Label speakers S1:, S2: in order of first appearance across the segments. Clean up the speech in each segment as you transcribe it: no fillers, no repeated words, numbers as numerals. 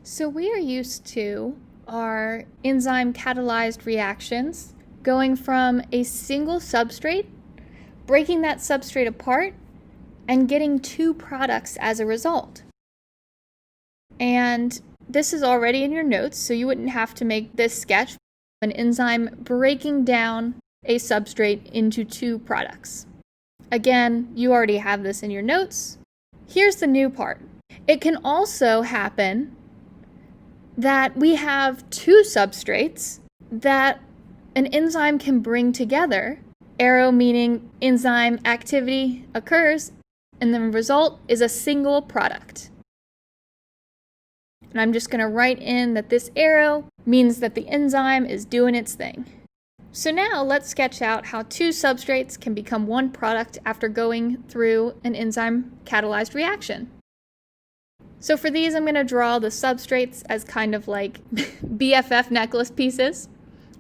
S1: So we are used to our enzyme catalyzed reactions going from a single substrate, breaking that substrate apart, and getting two products as a result. And this is already in your notes, so you wouldn't have to make this sketch. An enzyme breaking down a substrate into two products. Again, you already have this in your notes. Here's the new part. It can also happen that we have two substrates that an enzyme can bring together, arrow meaning enzyme activity occurs, and the result is a single product. And I'm just going to write in that this arrow means that the enzyme is doing its thing. So now let's sketch out how two substrates can become one product after going through an enzyme catalyzed reaction. So for these, I'm going to draw the substrates as kind of like BFF necklace pieces.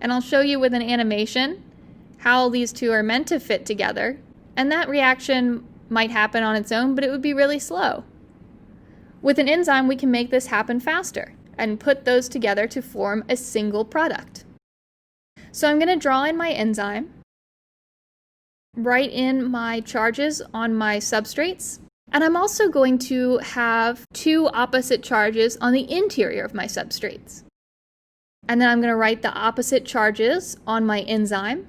S1: And I'll show you with an animation how these two are meant to fit together. And that reaction might happen on its own, but it would be really slow. With an enzyme, we can make this happen faster and put those together to form a single product. So I'm going to draw in my enzyme, write in my charges on my substrates, and I'm also going to have two opposite charges on the interior of my substrates. And then I'm going to write the opposite charges on my enzyme.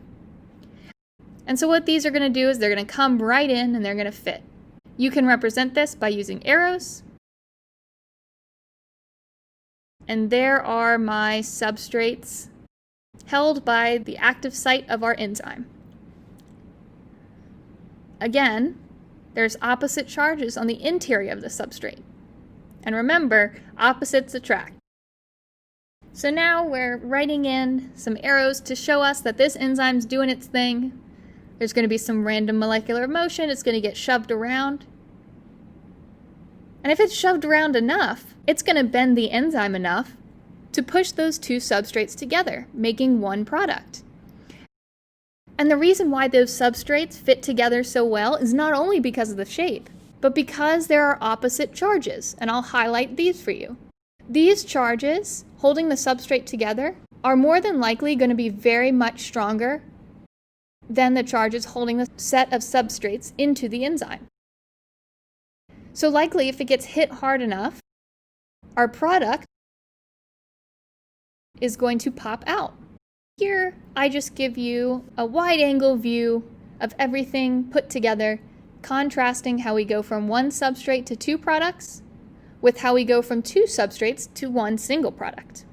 S1: And so what these are going to do is they're going to come right in and they're going to fit. You can represent this by using arrows. And there are my substrates held by the active site of our enzyme. Again, there's opposite charges on the interior of the substrate. And remember, opposites attract. So now we're writing in some arrows to show us that this enzyme's doing its thing. There's going to be some random molecular motion. It's going to get shoved around. And if it's shoved around enough, it's going to bend the enzyme enough to push those two substrates together, making one product. And the reason why those substrates fit together so well is not only because of the shape, but because there are opposite charges, and I'll highlight these for you. These charges, holding the substrate together, are more than likely going to be very much stronger than the charges holding the set of substrates into the enzyme. So likely, if it gets hit hard enough, our product is going to pop out. Here, I just give you a wide-angle view of everything put together, contrasting how we go from one substrate to two products with how we go from two substrates to one single product.